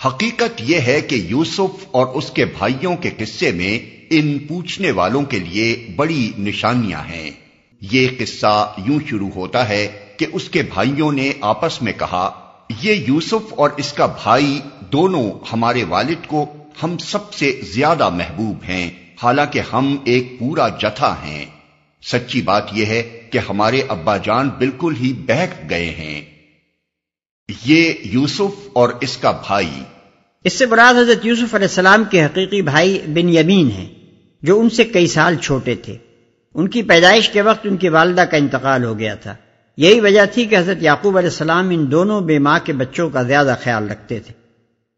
حقیقت یہ ہے کہ یوسف اور اس کے بھائیوں کے قصے میں ان پوچھنے والوں کے لیے بڑی نشانیاں ہیں۔ یہ قصہ یوں شروع ہوتا ہے کہ اس کے بھائیوں نے آپس میں کہا، یہ یوسف اور اس کا بھائی دونوں ہمارے والد کو ہم سب سے زیادہ محبوب ہیں، حالانکہ ہم ایک پورا جتھا ہیں۔ سچی بات یہ ہے کہ ہمارے ابا جان بالکل ہی بہک گئے ہیں۔ یہ یوسف اور اس کا بھائی، اس سے مراد حضرت یوسف علیہ السلام کے حقیقی بھائی بنیامین ہیں، جو ان سے کئی سال چھوٹے تھے۔ ان کی پیدائش کے وقت ان کی والدہ کا انتقال ہو گیا تھا۔ یہی وجہ تھی کہ حضرت یعقوب علیہ السلام ان دونوں بے ماں کے بچوں کا زیادہ خیال رکھتے تھے۔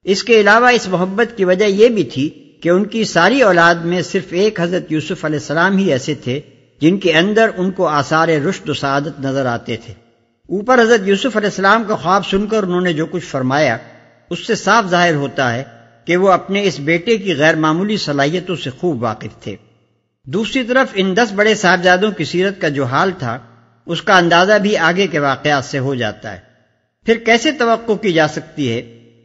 اس کے علاوہ اس محبت کی وجہ یہ بھی تھی کہ ان کی ساری اولاد میں صرف ایک حضرت یوسف علیہ السلام ہی ایسے تھے جن کے اندر ان کو آثار رشد و سعادت نظر آتے تھے۔ اوپر حضرت یوسف علیہ السلام کا خواب سن کر انہوں نے جو کچھ فرمایا، اس سے صاف ظاہر ہوتا ہے کہ وہ اپنے اس بیٹے کی غیر معمولی صلاحیتوں سے خوب واقف تھے۔ دوسری طرف ان 10 بڑے صاحبزادوں کی سیرت کا جو حال تھا، اس کا اندازہ بھی آگے کے واقعات سے ہو جاتا ہے۔ پھر کیسے توقع کی جا سکتی ہے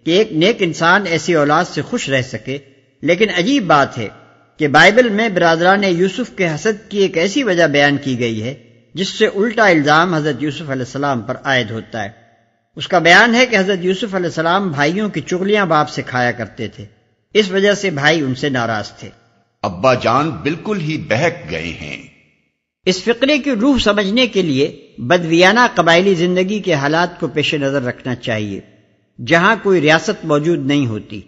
کہ ایک نیک انسان ایسی اولاد سے خوش رہ سکے؟ لیکن عجیب بات ہے کہ بائبل میں برادران یوسف کے حسد کی ایک ایسی وجہ بیان کی گئی ہے جس سے الٹا الزام حضرت یوسف علیہ السلام پر عائد ہوتا ہے۔ اس کا بیان ہے کہ حضرت یوسف علیہ السلام بھائیوں کی چغلیاں باپ سے کھایا کرتے تھے، اس وجہ سے بھائی ان سے ناراض تھے۔ ابا جان بالکل ہی بہک گئے ہیں۔ اس فقرے کی روح سمجھنے کے لیے بدویانہ قبائلی زندگی کے حالات کو پیش نظر رکھنا چاہیے، جہاں کوئی ریاست موجود نہیں ہوتی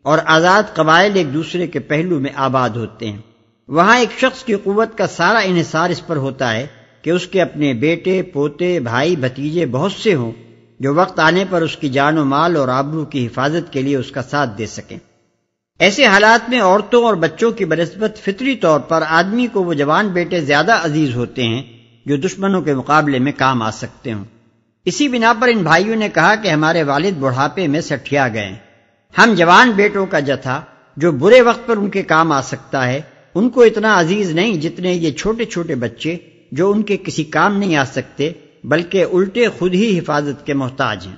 اور آزاد قبائل ایک دوسرے کے پہلو میں آباد ہوتے ہیں۔ وہاں ایک شخص کی قوت کا سارا انحصار اس پر ہوتا ہے کہ اس کے اپنے بیٹے، پوتے، بھائی، بھتیجے بہت سے ہوں جو وقت آنے پر اس کی جان و مال اور آبرو کی حفاظت کے لیے اس کا ساتھ دے سکیں۔ ایسے حالات میں عورتوں اور بچوں کی بنسبت فطری طور پر آدمی کو وہ جوان بیٹے زیادہ عزیز ہوتے ہیں جو دشمنوں کے مقابلے میں کام آ سکتے ہوں۔ اسی بنا پر ان بھائیوں نے کہا کہ ہمارے والد بڑھاپے میں سٹھیا گئے ہیں، ہم جوان بیٹوں کا جتھا جو برے وقت پر ان کے کام آ سکتا ہے، ان کو اتنا عزیز نہیں جتنے یہ چھوٹے چھوٹے بچے جو ان کے کسی کام نہیں آ سکتے بلکہ الٹے خود ہی حفاظت کے محتاج ہیں۔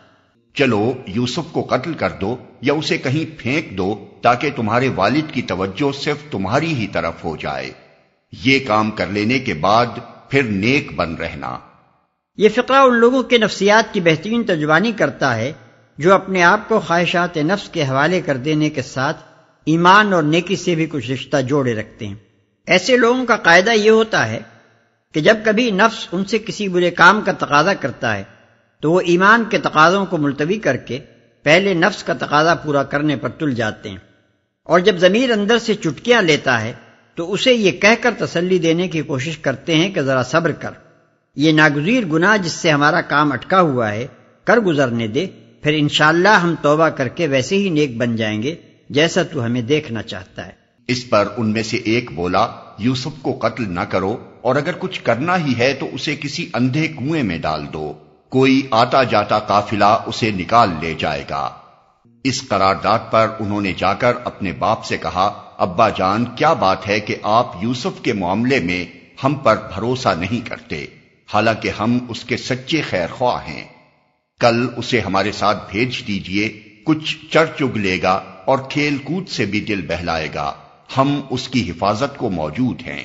چلو یوسف کو قتل کر دو یا اسے کہیں پھینک دو تاکہ تمہارے والد کی توجہ صرف تمہاری ہی طرف ہو جائے۔ یہ کام کر لینے کے بعد پھر نیک بن رہنا۔ یہ فقرہ ان لوگوں کے نفسیات کی بہترین ترجمانی کرتا ہے جو اپنے آپ کو خواہشات نفس کے حوالے کر دینے کے ساتھ ایمان اور نیکی سے بھی کچھ رشتہ جوڑے رکھتے ہیں۔ ایسے لوگوں کا قاعدہ یہ ہوتا ہے کہ جب کبھی نفس ان سے کسی برے کام کا تقاضا کرتا ہے تو وہ ایمان کے تقاضوں کو ملتوی کر کے پہلے نفس کا تقاضا پورا کرنے پر تل جاتے ہیں، اور جب ضمیر اندر سے چٹکیاں لیتا ہے تو اسے یہ کہہ کر تسلی دینے کی کوشش کرتے ہیں کہ ذرا صبر کر، یہ ناگزیر گناہ جس سے ہمارا کام اٹکا ہوا ہے کر گزرنے دے، پھر انشاءاللہ ہم توبہ کر کے ویسے ہی نیک بن جائیں گے جیسا تو ہمیں دیکھنا چاہتا ہے۔ اس پر ان میں سے ایک بولا، یوسف کو قتل نہ کرو، اور اگر کچھ کرنا ہی ہے تو اسے کسی اندھے کنویں میں ڈال دو، کوئی آتا جاتا قافلہ اسے نکال لے جائے گا۔ اس قرارداد پر انہوں نے جا کر اپنے باپ سے کہا، ابا جان کیا بات ہے کہ آپ یوسف کے معاملے میں ہم پر بھروسہ نہیں کرتے، حالانکہ ہم اس کے سچے خیر خواہ ہیں۔ کل اسے ہمارے ساتھ بھیج دیجئے، کچھ چر چگ لے گا اور کھیل کود سے بھی دل بہلائے گا، ہم اس کی حفاظت کو موجود ہیں۔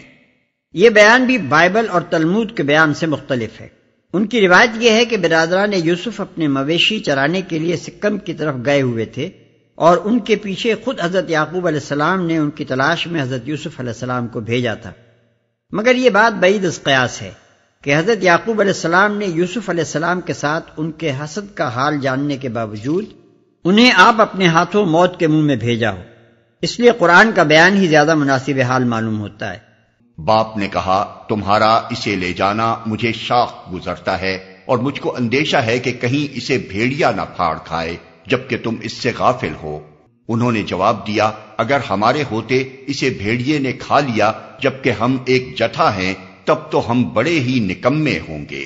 یہ بیان بھی بائبل اور تلمود کے بیان سے مختلف ہے۔ ان کی روایت یہ ہے کہ برادران یوسف اپنے مویشی چرانے کے لیے سکم کی طرف گئے ہوئے تھے اور ان کے پیچھے خود حضرت یعقوب علیہ السلام نے ان کی تلاش میں حضرت یوسف علیہ السلام کو بھیجا تھا۔ مگر یہ بات بعید از قیاس ہے کہ حضرت یعقوب علیہ السلام نے یوسف علیہ السلام کے ساتھ ان کے حسد کا حال جاننے کے باوجود انہیں آپ اپنے ہاتھوں موت کے منہ میں بھیجا ہو۔ اس لیے قرآن کا بیان ہی زیادہ مناسب حال معلوم ہوتا ہے۔ باپ نے کہا، تمہارا اسے لے جانا مجھے شاق گزرتا ہے اور مجھ کو اندیشہ ہے کہ کہیں اسے بھیڑیا نہ پھاڑ کھائے جبکہ تم اس سے غافل ہو۔ انہوں نے جواب دیا، اگر ہمارے ہوتے اسے بھیڑیے نے کھا لیا جبکہ ہم ایک جتھا ہیں تب تو ہم بڑے ہی نکمے ہوں گے۔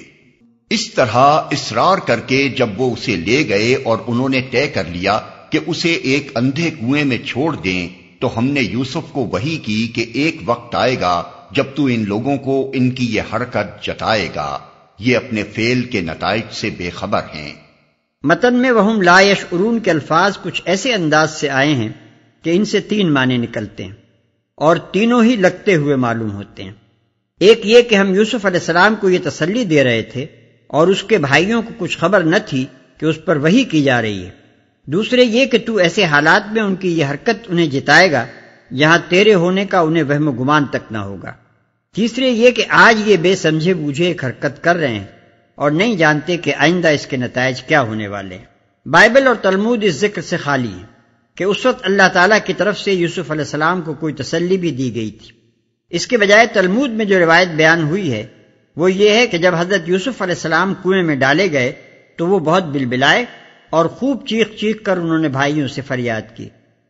اس طرح اصرار کر کے جب وہ اسے لے گئے اور انہوں نے طے کر لیا کہ اسے ایک اندھے کنویں میں چھوڑ دیں، تو ہم نے یوسف کو وحی کی کہ ایک وقت آئے گا جب تو ان لوگوں کو ان کی یہ حرکت جتائے گا، یہ اپنے فعل کے نتائج سے بے خبر ہیں۔ متن میں وہم لا یشعرون کے الفاظ کچھ ایسے انداز سے آئے ہیں کہ ان سے 3 معنی نکلتے ہیں اور تینوں ہی لگتے ہوئے معلوم ہوتے ہیں۔ ایک یہ کہ ہم یوسف علیہ السلام کو یہ تسلی دے رہے تھے اور اس کے بھائیوں کو کچھ خبر نہ تھی کہ اس پر وحی کی جا رہی ہے۔ دوسرے یہ کہ تو ایسے حالات میں ان کی یہ حرکت انہیں جتائے گا جہاں تیرے ہونے کا انہیں وہم و گمان تک نہ ہوگا۔ تیسرے یہ کہ آج یہ بے سمجھے بوجھے ایک حرکت کر رہے ہیں اور نہیں جانتے کہ آئندہ اس کے نتائج کیا ہونے والے ہیں۔ بائبل اور تلمود اس ذکر سے خالی ہیں کہ اس وقت اللہ تعالیٰ کی طرف سے یوسف علیہ السلام کو کوئی تسلی بھی دی گئی تھی۔ اس کے بجائے تلمود میں جو روایت بیان ہوئی ہے وہ یہ ہے کہ جب حضرت یوسف علیہ السلام کنویں میں ڈالے گئے تو وہ بہت بلبلائے اور خوب چیخ چیخ کر انہوں نے بھائیوں سے فریاد کی۔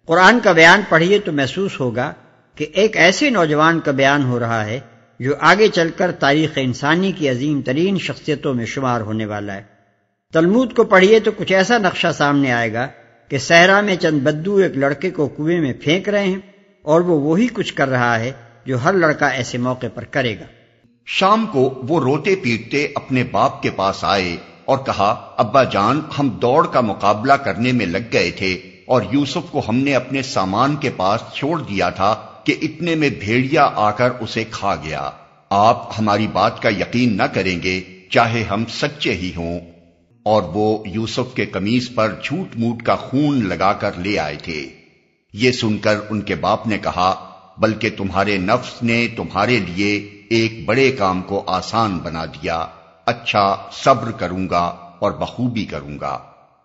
قرآن کا بیان پڑھیے تو محسوس ہوگا کہ ایک ایسے نوجوان کا بیان ہو رہا ہے جو آگے چل کر تاریخ انسانی کی عظیم ترین شخصیتوں میں شمار ہونے والا ہے۔ تلمود کو پڑھیے تو کچھ ایسا نقشہ سامنے آئے گا کہ صحرا میں چند بدو ایک لڑکے کو کنویں میں پھینک رہے ہیں اور وہ وہی کچھ کر رہا ہے جو ہر لڑکا ایسے موقع پر کرے گا۔ شام کو وہ روتے پیٹتے اپنے باپ کے پاس آئے اور کہا، ابا جان، ہم دوڑ کا مقابلہ کرنے میں لگ گئے تھے اور یوسف کو ہم نے اپنے سامان کے پاس چھوڑ دیا تھا کہ اتنے میں بھیڑیا آ کر اسے کھا گیا۔ آپ ہماری بات کا یقین نہ کریں گے چاہے ہم سچے ہی ہوں۔ اور وہ یوسف کے قمیص پر جھوٹ موٹ کا خون لگا کر لے آئے تھے۔ یہ سن کر ان کے باپ نے کہا، بلکہ تمہارے نفس نے تمہارے لیے ایک بڑے کام کو آسان بنا دیا۔ اچھا، صبر کروں گا اور بخوبی کروں گا۔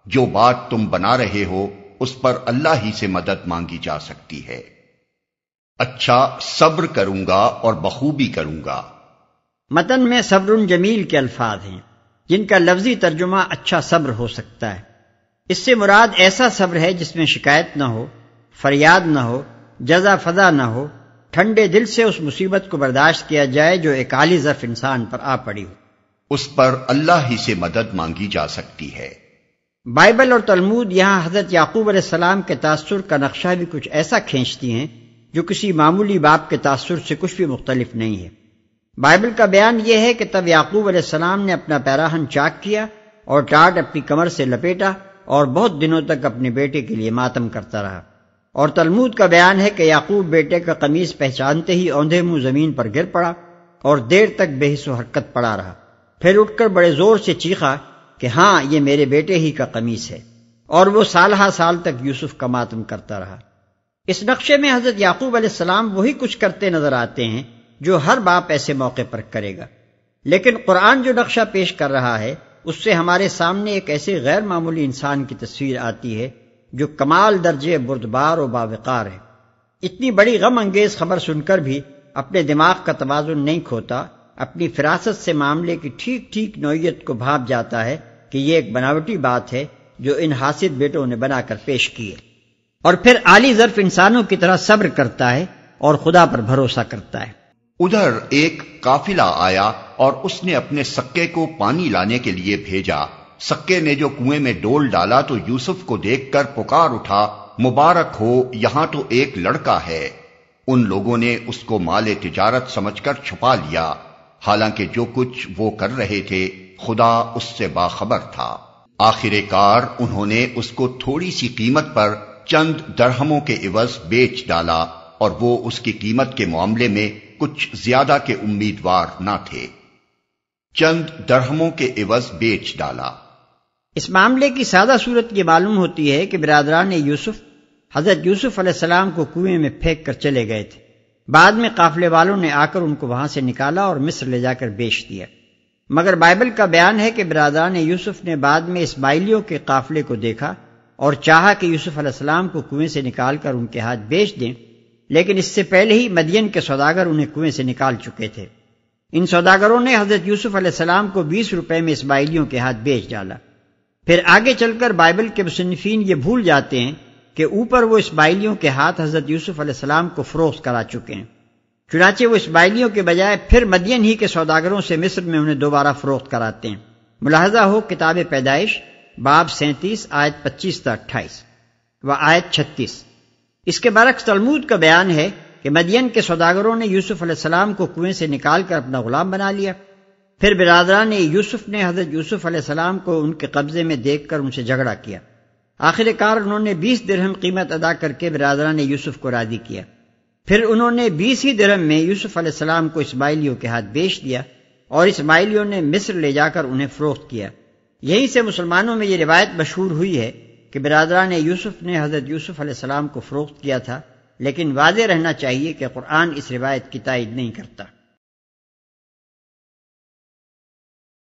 جو بات تم بنا رہے ہو اس پر اللہ ہی سے مدد مانگی جا سکتی ہے۔ اچھا، صبر کروں گا اور بخوبی کروں گا۔ متن میں صبر جمیل کے الفاظ ہیں جن کا لفظی ترجمہ اچھا صبر ہو سکتا ہے۔ اس سے مراد ایسا صبر ہے جس میں شکایت نہ ہو، فریاد نہ ہو، جزا فضا نہ ہو، ٹھنڈے دل سے اس مصیبت کو برداشت کیا جائے جو ایک عالی ظرف انسان پر آ پڑی ہو۔ اس پر اللہ ہی سے مدد مانگی جا سکتی ہے۔ بائبل اور تلمود یہاں حضرت یعقوب علیہ السلام کے تاثر کا نقشہ بھی کچھ ایسا کھینچتی ہیں جو کسی معمولی باپ کے تاثر سے کچھ بھی مختلف نہیں ہے۔ بائبل کا بیان یہ ہے کہ تب یعقوب علیہ السلام نے اپنا پیراہن چاک کیا اور ٹاٹ اپنی کمر سے لپیٹا اور بہت دنوں تک اپنے بیٹے کے لیے ماتم کرتا رہا۔ اور تلمود کا بیان ہے کہ یعقوب بیٹے کا قمیص پہچانتے ہی اوندھے منہ زمین پر گر پڑا اور دیر تک بے حس و حرکت پڑا رہا، پھر اٹھ کر بڑے زور سے چیخا کہ ہاں، یہ میرے بیٹے ہی کا قمیص ہے، اور وہ سالہ سال تک یوسف کا ماتم کرتا رہا۔ اس نقشے میں حضرت یعقوب علیہ السلام وہی کچھ کرتے نظر آتے ہیں جو ہر باپ ایسے موقع پر کرے گا، لیکن قرآن جو نقشہ پیش کر رہا ہے اس سے ہمارے سامنے ایک ایسے غیر معمولی انسان کی تصویر آتی ہے جو کمال درجے بردبار و باوقار ہے۔ اتنی بڑی غم انگیز خبر سن کر بھی اپنے دماغ کا توازن نہیں کھوتا، اپنی فراست سے معاملے کی ٹھیک ٹھیک نوعیت کو بھانپ جاتا ہے کہ یہ ایک بناوٹی بات ہے جو ان حاسد بیٹوں نے بنا کر پیش کی ہے، اور پھر عالی ظرف انسانوں کی طرح صبر کرتا ہے اور خدا پر بھروسہ کرتا ہے۔ ادھر ایک قافلہ آیا اور اس نے اپنے سکے کو پانی لانے کے لیے بھیجا۔ سکے نے جو کنویں میں ڈول ڈالا تو یوسف کو دیکھ کر پکار اٹھا، مبارک ہو، یہاں تو ایک لڑکا ہے۔ ان لوگوں نے اس کو مال تجارت سمجھ کر چھپا لیا، حالانکہ جو کچھ وہ کر رہے تھے خدا اس سے باخبر تھا۔ آخر کار انہوں نے اس کو تھوڑی سی قیمت پر چند درہموں کے عوض بیچ ڈالا، اور وہ اس کی قیمت کے معاملے میں کچھ زیادہ کے امیدوار نہ تھے۔ چند درہموں کے عوض بیچ ڈالا۔ اس معاملے کی سادہ صورت یہ معلوم ہوتی ہے کہ برادران یوسف حضرت یوسف علیہ السلام کو کنویں میں پھینک کر چلے گئے تھے۔ بعد میں قافلے والوں نے آ کر ان کو وہاں سے نکالا اور مصر لے جا کر بیچ دیا۔ مگر بائبل کا بیان ہے کہ برادران یوسف نے بعد میں اسماعیلیوں کے قافلے کو دیکھا اور چاہا کہ یوسف علیہ السلام کو کنویں سے نکال کر ان کے ہاتھ بیچ دیں، لیکن اس سے پہلے ہی مدین کے سوداگر انہیں کنویں سے نکال چکے تھے۔ ان سوداگروں نے حضرت یوسف علیہ السلام کو 20 روپے میں اسماعیلیوں کے ہاتھ بیچ ڈالا۔ پھر آگے چل کر بائبل کے مصنفین یہ بھول جاتے ہیں کہ اوپر وہ اسماعیلیوں کے ہاتھ حضرت یوسف علیہ السلام کو فروخت کرا چکے ہیں، چنانچہ وہ اسماعیلیوں کے بجائے پھر مدین ہی کے سوداگروں سے مصر میں انہیں دوبارہ فروخت کراتے ہیں۔ ملاحظہ ہو کتاب پیدائش باب 37 آیت 25 تا 28 و آیت 36۔ اس کے برعکس تلمود کا بیان ہے کہ مدین کے سوداگروں نے یوسف علیہ السلام کو کنویں سے نکال کر اپنا غلام بنا لیا، پھر برادران یوسف نے حضرت یوسف علیہ السلام کو ان کے قبضے میں دیکھ کر ان سے جھگڑا کیا۔ آخر کار انہوں نے 20 درہم قیمت ادا کر کے برادران یوسف کو راضی کیا۔ پھر انہوں نے 20 ہی درہم میں یوسف علیہ السلام کو اسماعیلیوں کے ہاتھ بیچ دیا اور اسماعیلیوں نے مصر لے جا کر انہیں فروخت کیا۔ یہیں سے مسلمانوں میں یہ روایت مشہور ہوئی ہے کہ برادران یوسف نے حضرت یوسف علیہ السلام کو فروخت کیا تھا، لیکن واضح رہنا چاہیے کہ قرآن اس روایت کی تائید نہیں کرتا۔